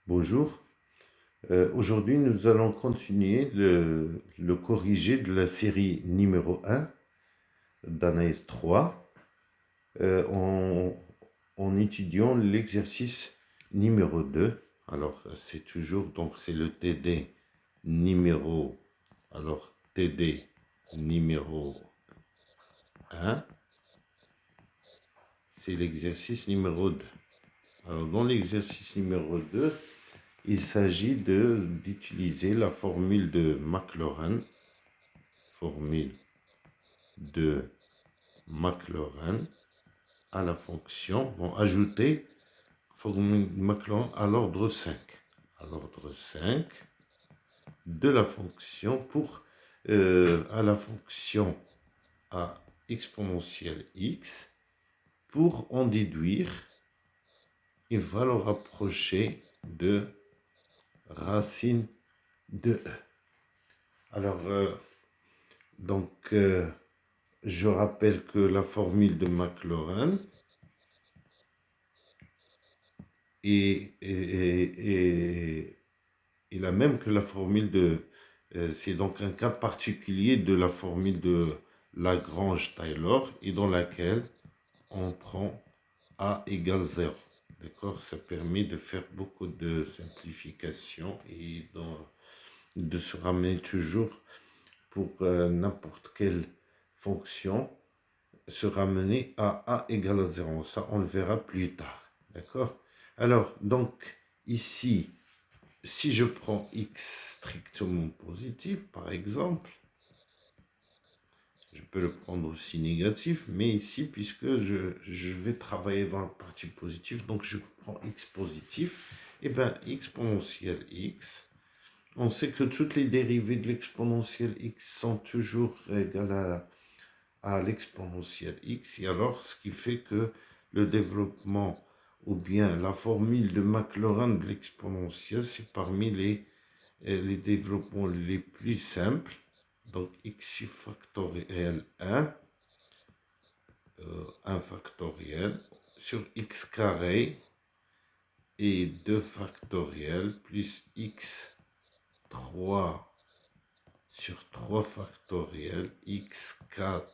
Bonjour. Aujourd'hui, nous allons continuer le corrigé de la série numéro 1 d'analyse 3 euh, en, en étudiant l'exercice numéro 2. Alors, c'est toujours, donc c'est le TD numéro, alors TD numéro 1, c'est l'exercice numéro 2. Alors, dans l'exercice numéro 2, il s'agit d'utiliser la formule de Maclaurin, à la fonction, ajouter formule de Maclaurin à l'ordre 5. À l'ordre 5 de la fonction à la fonction à exponentielle x pour en déduire une valeur rapprochée de racine de e. Alors, je rappelle que la formule de Maclaurin est la même que la formule de... c'est donc un cas particulier de la formule de Lagrange-Taylor et dans laquelle on prend a égale 0. D'accord? Ça permet de faire beaucoup de simplifications et de se ramener toujours pour n'importe quelle fonction, se ramener à a égale à 0. Ça, on le verra plus tard. D'accord? Alors, donc, ici, si je prends x strictement positif, par exemple, je peux le prendre aussi négatif, mais ici, puisque je vais travailler dans la partie positive, donc je prends x positif, et bien, exponentielle x, on sait que toutes les dérivées de l'exponentielle x sont toujours égales à l'exponentielle x, et alors, ce qui fait que le développement, ou bien la formule de Maclaurin de l'exponentielle, c'est parmi les développements les plus simples. Donc, x factoriel 1 factoriel sur x carré et 2 factoriel plus x 3 sur 3 factoriel, x4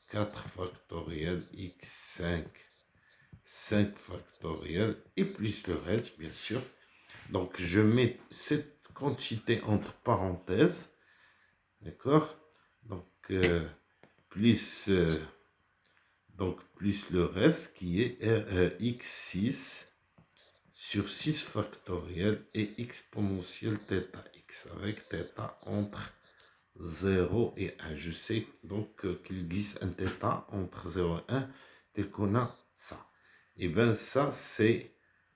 4 factoriel, x5 5 factoriel et plus le reste, bien sûr. Donc, je mets cette quantité entre parenthèses, d'accord? Donc, plus le reste qui est x6 sur 6 factoriel et exponentielle θ x avec θ entre 0 et 1. Je sais donc qu'il existe un θ entre 0 et 1 tel qu'on a ça. Et bien ça c'est,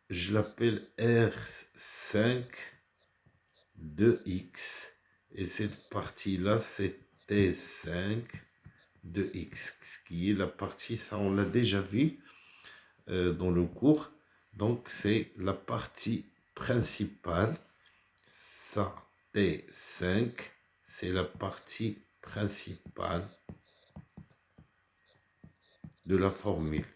je l'appelle R5 de x et cette partie là c'est T5 de x, ce qui est la partie, ça on l'a déjà vu dans le cours, donc c'est la partie principale, ça T5, c'est la partie principale de la formule,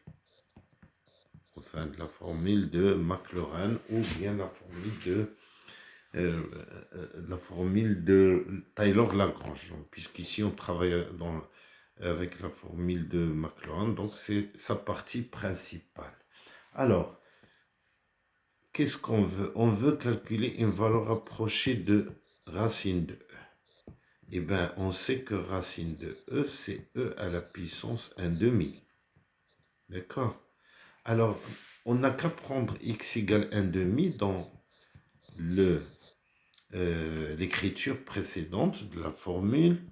enfin de la formule de Maclaurin ou bien la formule de Taylor-Lagrange, puisqu'ici on travaille avec la formule de Maclaurin, donc c'est sa partie principale. Alors, qu'est-ce qu'on veut? On veut calculer une valeur rapprochée de racine de e. Eh bien, on sait que racine de e, c'est e à la puissance 1/2. D'accord? Alors, on n'a qu'à prendre x égale 1/2 dans l'écriture précédente de la formule.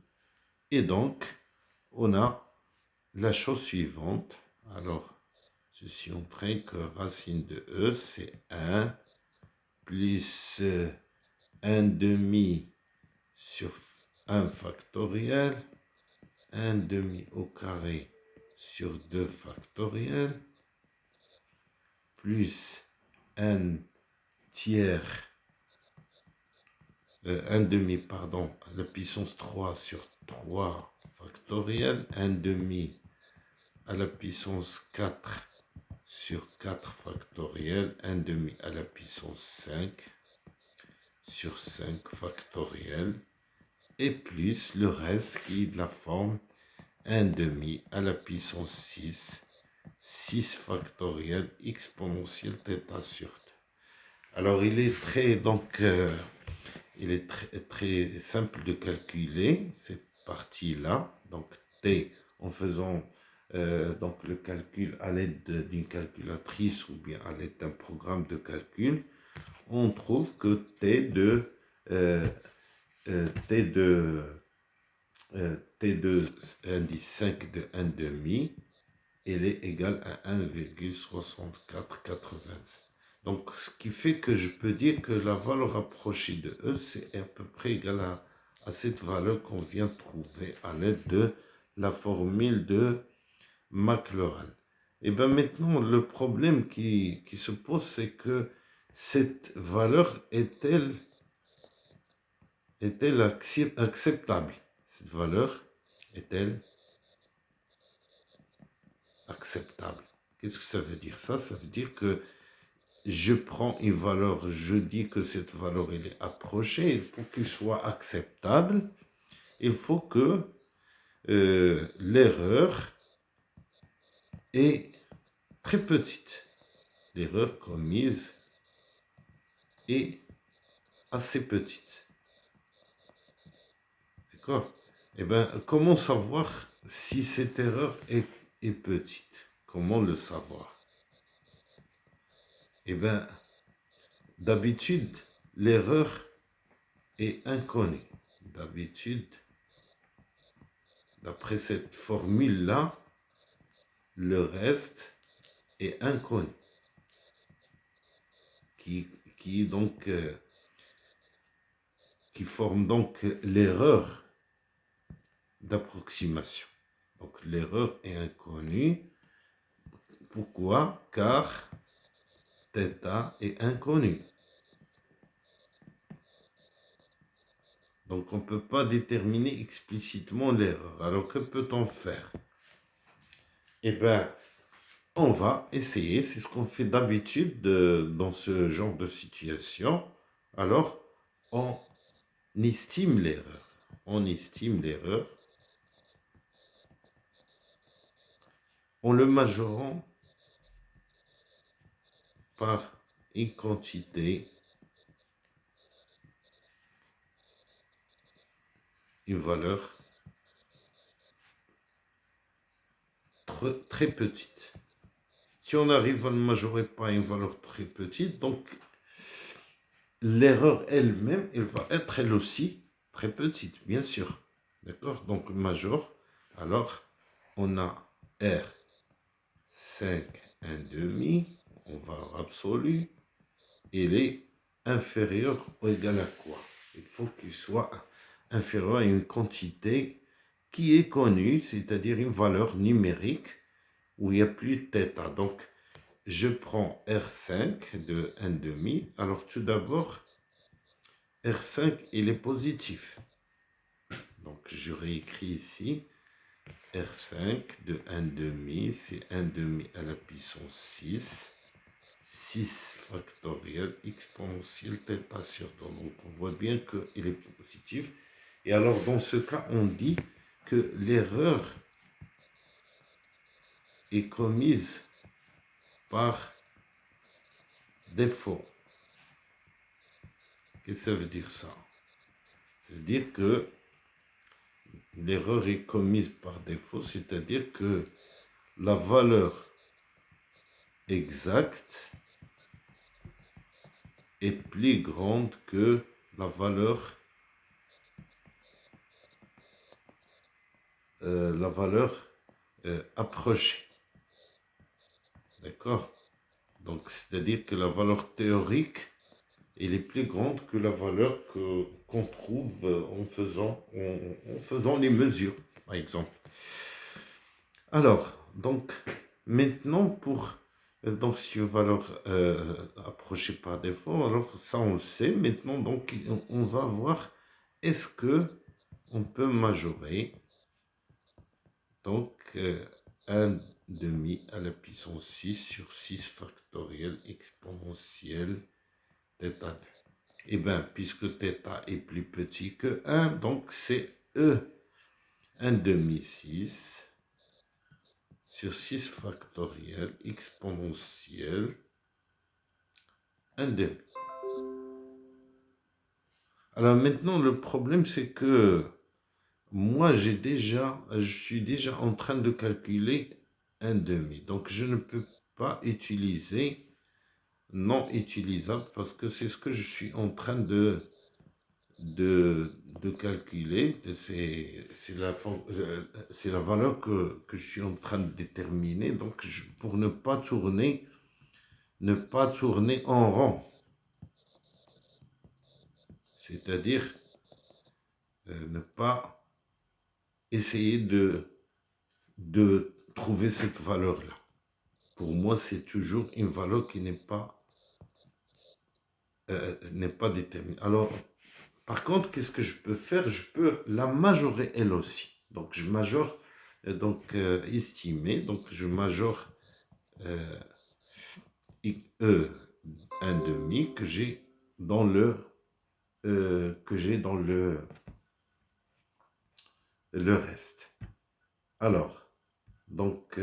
Et donc, on a la chose suivante. Alors, ceci entraîne que racine de e, c'est 1 plus 1/2 sur 1 factoriel, 1/2 au carré sur 2 factoriel, plus 1 tiers, 1/2, pardon, à la puissance 3 sur 3 factoriel, 1/2 à la puissance 4 sur 4 factoriel, 1 demi à la puissance 5 sur 5 factoriel, et plus le reste qui est de la forme 1 demi à la puissance 6 factoriel exponentielle θ sur 2. Alors il est très simple de calculer cette partie-là, donc t, en faisant donc le calcul à l'aide d'une calculatrice ou bien à l'aide d'un programme de calcul, on trouve que t de indice 5 de 1 demi, elle est égale à 1,6480. Donc, ce qui fait que je peux dire que la valeur approchée de E, c'est à peu près égal à cette valeur qu'on vient de trouver à l'aide de la formule de Maclaurin. Et bien maintenant, le problème qui se pose, c'est que cette valeur est-elle acceptable? Cette valeur est-elle acceptable? Qu'est-ce que ça veut dire ça? Ça veut dire que je prends une valeur, je dis que cette valeur elle est approchée, il faut qu'elle soit acceptable, il faut que l'erreur est très petite. L'erreur commise est assez petite. D'accord? Eh bien, comment savoir si cette erreur est petite? Comment le savoir? Eh bien, d'habitude, l'erreur est inconnue. D'habitude, d'après cette formule-là, le reste est inconnu, qui forme donc l'erreur d'approximation. Donc l'erreur est inconnue. Pourquoi? Car θ est inconnu. Donc on ne peut pas déterminer explicitement l'erreur. Alors que peut-on faire? Eh bien, on va essayer, c'est ce qu'on fait d'habitude dans ce genre de situation. Alors, on estime l'erreur. On estime l'erreur en le majorant par une quantité, une valeur très petite. Si on arrive à le majorer par une valeur très petite, donc l'erreur elle-même, elle va être elle aussi très petite, bien sûr. D'accord? Donc major, alors on a R5 1/2, en valeur absolue, il est inférieur ou égal à quoi? Il faut qu'il soit inférieur à une quantité qui est connue, c'est-à-dire une valeur numérique où il n'y a plus de θ. Donc, je prends R5 de 1/2. Alors, tout d'abord, R5, il est positif. Donc, je réécris ici. R5 de 1/2, c'est 1/2 à la puissance 6 factoriel exponentielle θ sur 2. Donc, on voit bien qu'il est positif. Et alors, dans ce cas, on dit que l'erreur est commise par défaut. Qu'est-ce que ça veut dire ça? Ça veut dire que l'erreur est commise par défaut, c'est-à-dire que la valeur exacte est plus grande que la valeur approchée. D'accord? Donc, c'est-à-dire que la valeur théorique, elle est plus grande que la valeur qu'on trouve en faisant les mesures, par exemple. Alors, donc, maintenant, donc, si une valeur approchée par défaut, alors ça, on le sait. Maintenant, donc, on va voir, est-ce que on peut majorer donc 1 demi à la puissance 6 sur 6 factoriel exponentielle θ2. Eh bien, puisque θ est plus petit que 1, donc c'est E 1 demi 6 sur 6 factoriel exponentielle 1 demi. Alors maintenant, le problème, c'est que moi, je suis déjà en train de calculer 1 demi. Donc, je ne peux pas utiliser non utilisable parce que c'est ce que je suis en train de calculer. C'est la valeur que je suis en train de déterminer. Donc, pour ne pas tourner en rond. C'est-à-dire ne pas essayer de trouver cette valeur-là. Pour moi, c'est toujours une valeur qui n'est pas déterminée. Alors, par contre, qu'est-ce que je peux faire? Je peux la majorer elle aussi. Donc, je majore, estimer. Donc, je majore E 1 demi que j'ai dans le reste. Alors, donc,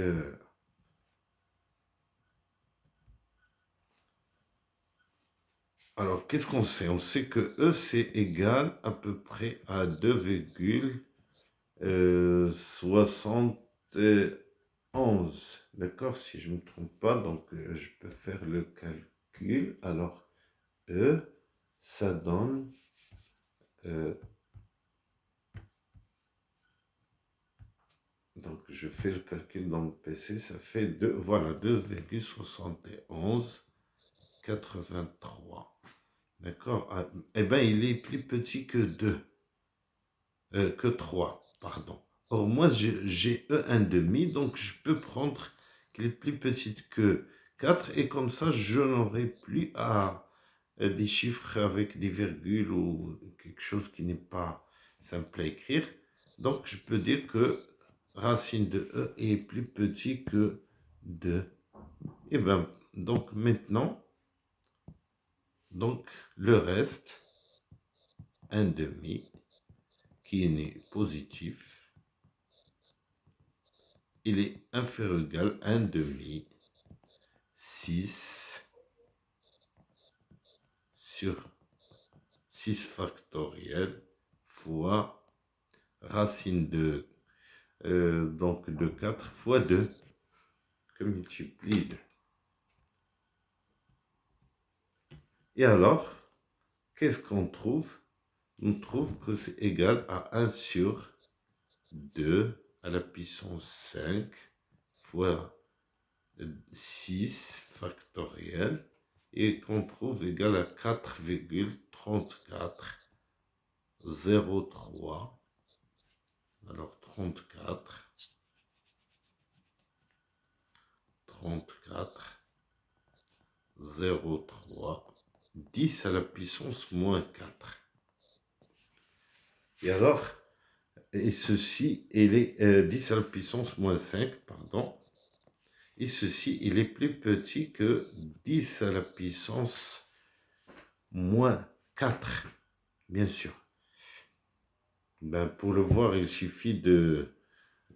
alors, qu'est-ce qu'on sait? On sait que E, c'est égal à peu près à 2,71. D'accord? Si je ne me trompe pas, donc je peux faire le calcul. Alors, E, ça donne... donc, je fais le calcul dans le PC, ça fait 2,7183. D'accord? Ah, eh bien, il est plus petit que 3, pardon. Or, moi, j'ai E 1 demi, donc je peux prendre qu'il est plus petite que 4, et comme ça, je n'aurai plus à des chiffres avec des virgules ou quelque chose qui n'est pas simple à écrire. Donc, je peux dire que racine de E est plus petit que 2. Et bien, donc maintenant, donc le reste, 1 demi, qui est né positif, il est inférieur ou égal à 1 demi 6 sur 6 factoriel fois racine de donc de 4 fois 2 que multiplie 2. Et alors, qu'est-ce qu'on trouve? On trouve que c'est égal à 1 sur 2 à la puissance 5 fois 6 factoriel et qu'on trouve égal à 4,3403. Alors 34, 0,3, 10 à la puissance moins 4. Et alors, et ceci, il est 10 à la puissance moins 5, pardon. Et ceci, il est plus petit que 10 à la puissance moins 4, bien sûr. Ben, pour le voir, il suffit de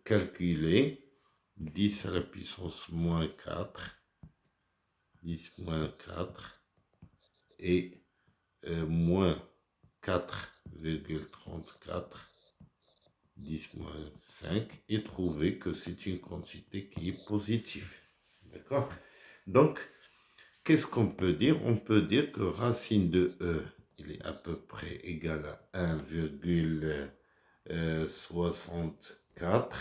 calculer 10 à la puissance moins 4, 10 moins 4, et moins 4,34, 10 moins 5, et trouver que c'est une quantité qui est positive. D'accord? Donc, qu'est-ce qu'on peut dire? On peut dire que racine de E, il est à peu près égal à 1,64,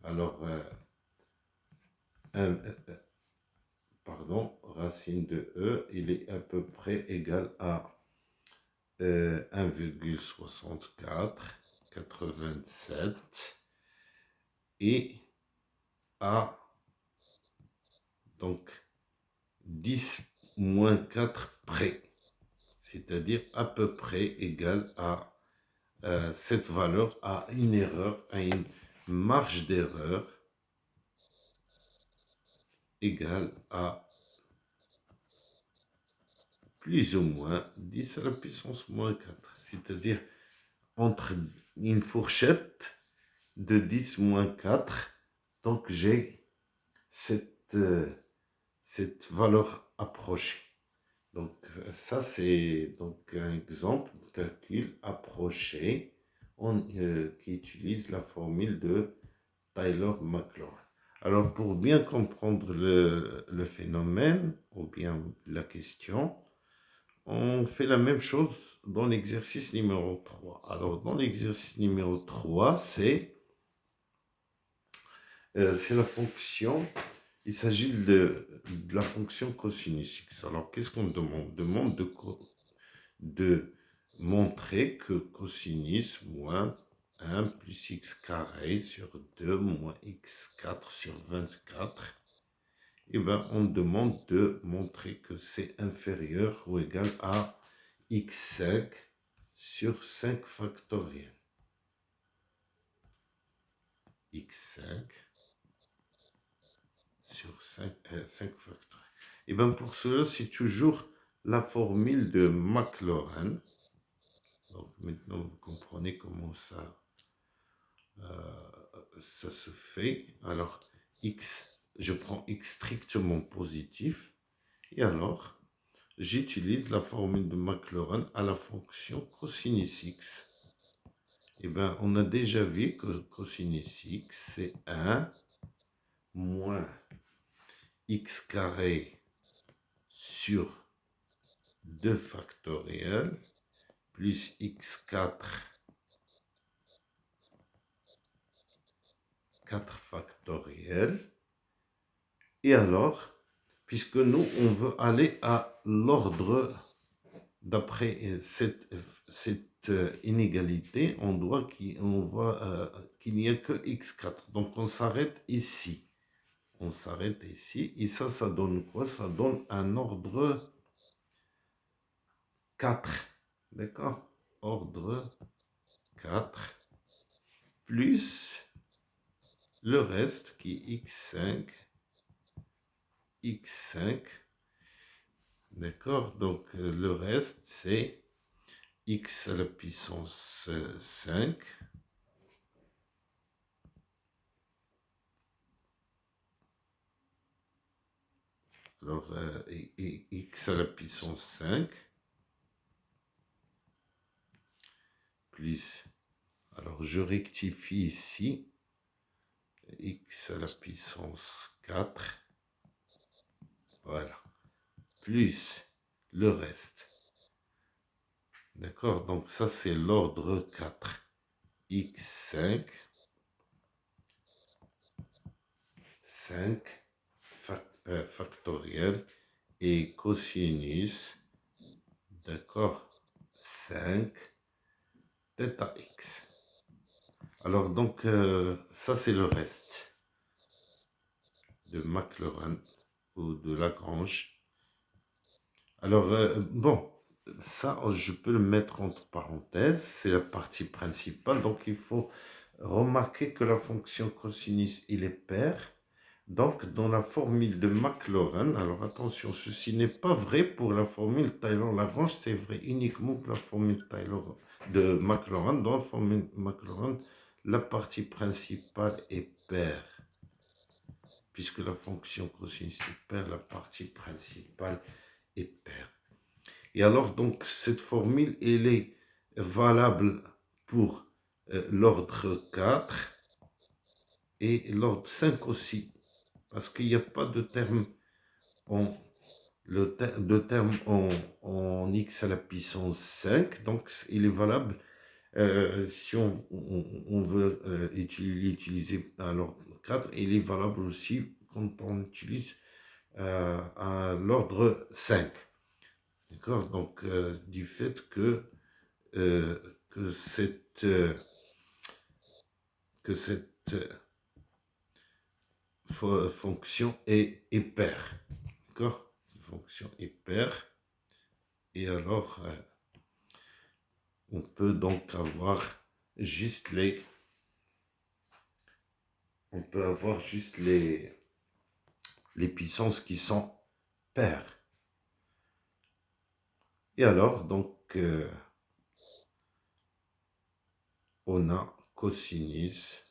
alors, racine de E, il est à peu près égal à 1,64, 87, et à donc 10 moins 4 près, c'est-à-dire à peu près égal à cette valeur, à une erreur, marge d'erreur égale à plus ou moins 10 à la puissance moins 4. C'est-à-dire entre une fourchette de 10 moins 4. Donc j'ai cette valeur approchée. Donc ça c'est donc un exemple de calcul approché qui utilise la formule de Taylor-Maclaurin. Alors pour bien comprendre le phénomène ou bien la question, on fait la même chose dans l'exercice numéro 3. Alors dans l'exercice numéro 3, c'est la fonction. Il s'agit de la fonction cosinus x. Alors, qu'est-ce qu'on demande? On demande de montrer que cosinus moins 1 plus x carré sur 2 moins x4 sur 24. Et bien, on demande de montrer que c'est inférieur ou égal à x5 sur 5 factoriel. x5 sur 5 factoriel. Et bien pour cela, c'est toujours la formule de Maclaurin. Donc maintenant, vous comprenez comment ça se fait. Alors, x, je prends x strictement positif. Et alors, j'utilise la formule de Maclaurin à la fonction cosinus x. Et bien, on a déjà vu que cosinus x, c'est 1 moins x carré sur 2 factoriel plus x4 4 factoriel. Et alors, puisque nous, on veut aller à l'ordre, d'après cette inégalité, on voit qu'il n'y a que x4. Donc, on s'arrête ici. On s'arrête ici. Et ça donne quoi? Ça donne un ordre 4. D'accord? Ordre 4 plus le reste qui est x5, d'accord? Donc le reste c'est x à la puissance 5 alors x à la puissance 5 plus, alors je rectifie ici, x à la puissance 4, voilà, plus le reste. D'accord, donc ça c'est l'ordre 4. x5, 5 factoriel et cosinus, d'accord, 5 θ x. Alors donc ça c'est le reste de Maclaurin ou de Lagrange. Alors bon, ça je peux le mettre entre parenthèses, c'est la partie principale. Donc il faut remarquer que la fonction cosinus il est pair. Donc dans la formule de Maclaurin, alors attention, ceci n'est pas vrai pour la formule Taylor-Lagrange, c'est vrai uniquement pour la formule Taylor de Maclaurin. Dans la formule Maclaurin, la partie principale est paire. Puisque la fonction cosinus est paire, la partie principale est paire. Et alors, donc, cette formule, elle est valable pour l'ordre 4 et l'ordre 5 aussi. Parce qu'il n'y a pas de terme en x à la puissance 5. Donc, il est valable si on veut l'utiliser à l'ordre 4. Il est valable aussi quand on utilise à l'ordre 5. D'accord? Donc, du fait que cette fonction est paire. D'accord? Cette fonction est paire. Et alors, on peut donc avoir juste on peut avoir juste les puissances qui sont paires. Et alors, donc, on a cosinus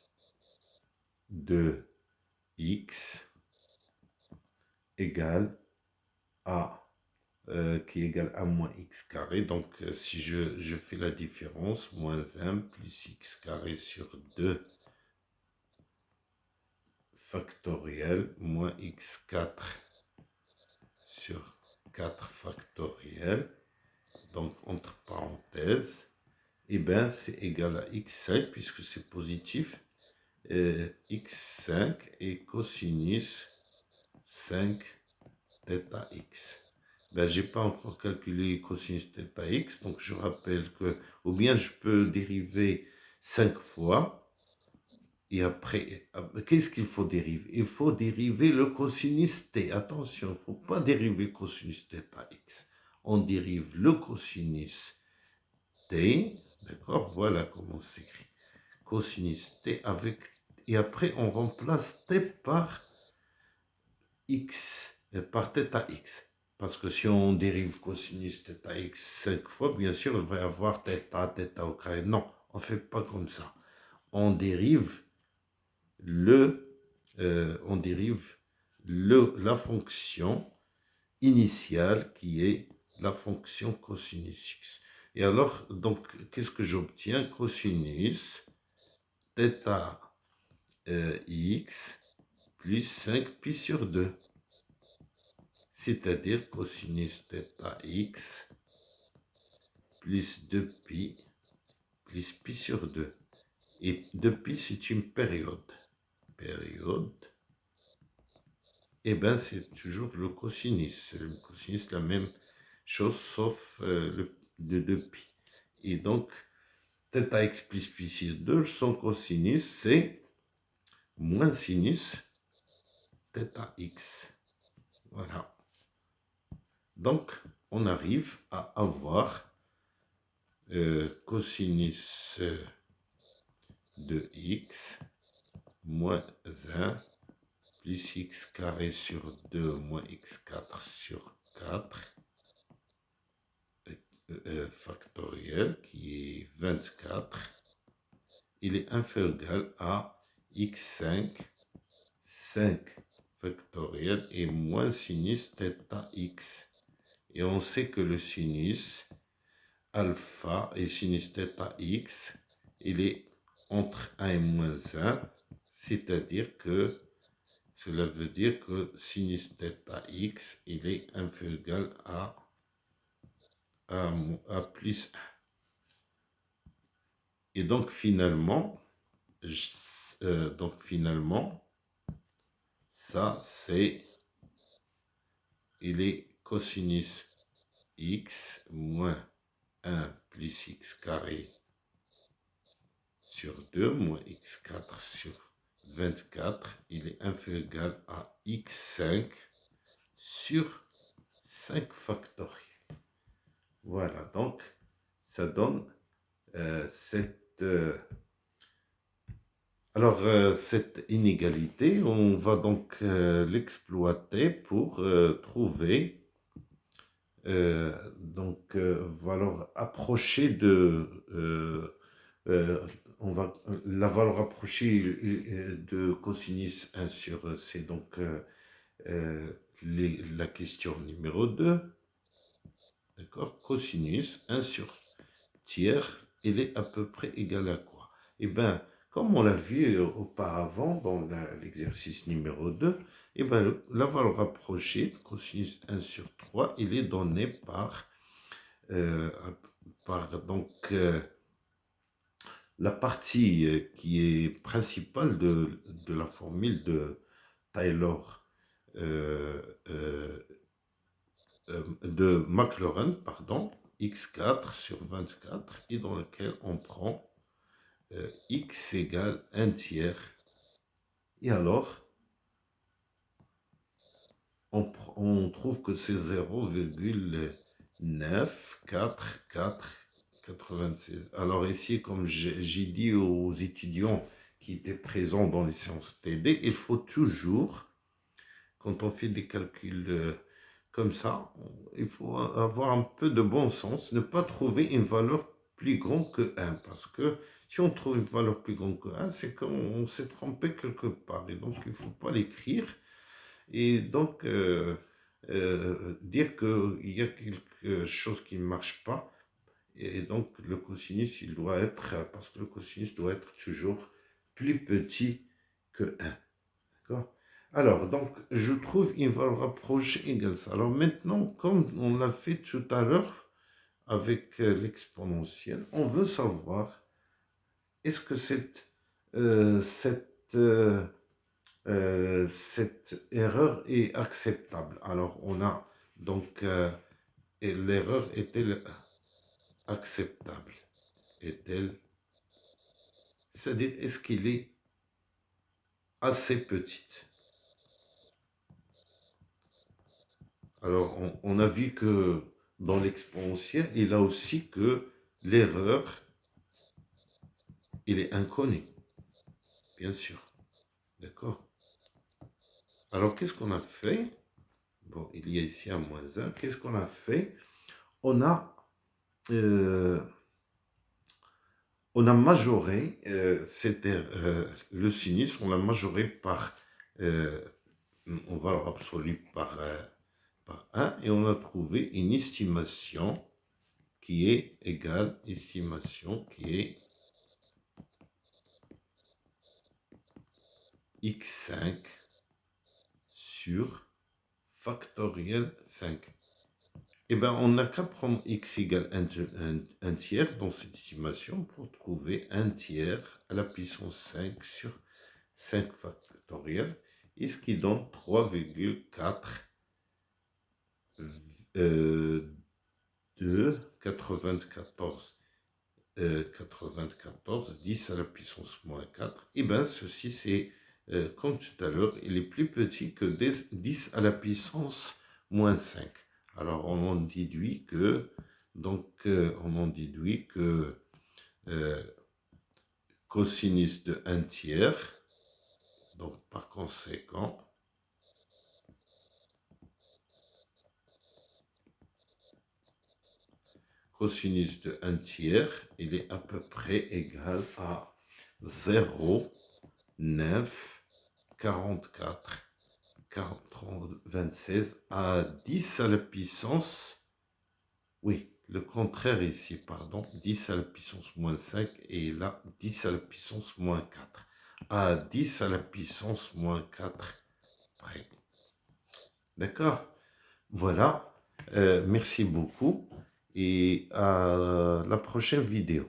de x égale à qui est égal à moins x carré. Donc, si je fais la différence, moins 1 plus x carré sur 2 factoriel, moins x4 sur 4 factoriel, donc entre parenthèses, et bien c'est égal à x5, puisque c'est positif, x5 et cosinus 5 θ x. Ben, je n'ai pas encore calculé cosinus θ x, donc je rappelle que, ou bien je peux dériver 5 fois, et après, qu'est-ce qu'il faut dériver? Il faut dériver le cosinus t. Attention, il ne faut pas dériver cosinus θ x. On dérive le cosinus t, d'accord? Voilà comment s'écrit. Cosinus t avec, et après on remplace t par x, par θ x. Parce que si on dérive cosinus θ x 5 fois, bien sûr, il va y avoir θ au carré. Non, on ne fait pas comme ça. On dérive la fonction initiale qui est la fonction cosinus x. Et alors, donc, qu'est-ce que j'obtiens? Cosinus θ x plus 5pi sur 2. C'est-à-dire cosinus θ x plus 2pi plus pi sur 2. Et 2pi, c'est une période. Et bien c'est toujours le cosinus. C'est le cosinus, la même chose, sauf le de 2pi. Et donc, θ x plus pi sur 2, son cosinus, c'est moins sinus θ x. Voilà. Donc, on arrive à avoir cosinus de x moins 1 plus x carré sur 2 moins x4 sur 4 factoriel qui est 24. Il est inférieur ou égal à x5 5 factoriel et moins sinus θ x. Et on sait que le sinus alpha et sinus θ x, il est entre 1 et moins 1, c'est-à-dire que cela veut dire que sinus θ x, il est inférieur ou égal à plus 1. Et donc finalement, ça c'est, il est cosinus x moins 1 plus x carré sur 2 moins x4 sur 24, il est inférieur ou égal à x5 sur 5 factoriel. Voilà, donc ça donne cette inégalité. On va donc l'exploiter pour trouver valeur approchée de on va la valeur approchée de cosinus 1 sur c. Donc la question numéro 2. D'accord, cosinus 1 sur tiers, il est à peu près égal à quoi? Eh bien, comme on l'a vu auparavant dans l'exercice numéro 2, eh bien, la valeur approchée de cosinus 1 sur 3, il est donné par la partie qui est principale de la formule de Taylor, de Maclaurin, pardon, x4 sur 24, et dans lequel on prend x égale 1 tiers. Et alors, on trouve que c'est 0,94496. Alors ici, comme j'ai dit aux étudiants qui était présent dans les séances TD, il faut toujours, quand on fait des calculs comme ça, il faut avoir un peu de bon sens, ne pas trouver une valeur plus grande que 1, parce que si on trouve une valeur plus grande que 1, c'est qu'on s'est trompé quelque part, et donc il ne faut pas l'écrire, et donc dire qu'il y a quelque chose qui ne marche pas, et donc le cosinus, il doit être, parce que le cosinus doit être toujours plus petit que 1. D'accord? Alors, donc, je trouve une valeur rapprochée égale ça. Alors maintenant, comme on l'a fait tout à l'heure avec l'exponentielle, on veut savoir est-ce que cette erreur est acceptable. Alors, on a donc, et l'erreur est-elle acceptable? Est-elle, c'est-à-dire, est-ce qu'elle est assez petite? Alors, on a vu que dans l'exponentielle, il a aussi que l'erreur, il est inconnu, bien sûr. D'accord? Alors, qu'est-ce qu'on a fait? Bon, il y a ici un moins 1. Qu'est-ce qu'on a fait? On a, euh, on a majoré le sinus, on l'a majoré par, on va le absolu par 1, et on a trouvé une estimation qui est égale, estimation qui est x5 sur factoriel 5. Eh bien, on n'a qu'à prendre x égale 1 tiers dans cette estimation pour trouver 1 tiers à la puissance 5 sur 5 factoriel, et ce qui donne 3,4 de 94. 94, 10 à la puissance moins 4. Et bien, ceci, c'est, comme tout à l'heure, il est plus petit que 10 à la puissance moins 5. Alors, on en déduit que, cosinus de 1 tiers, donc par conséquent, cosinus de 1 tiers, il est à peu près égal à 0,9 44 26 à 10 à la puissance, oui, le contraire ici, pardon, 10 à la puissance moins 5, et là, 10 à la puissance moins 4, à 10 à la puissance moins 4 près. D'accord? Voilà, merci beaucoup, et à la prochaine vidéo.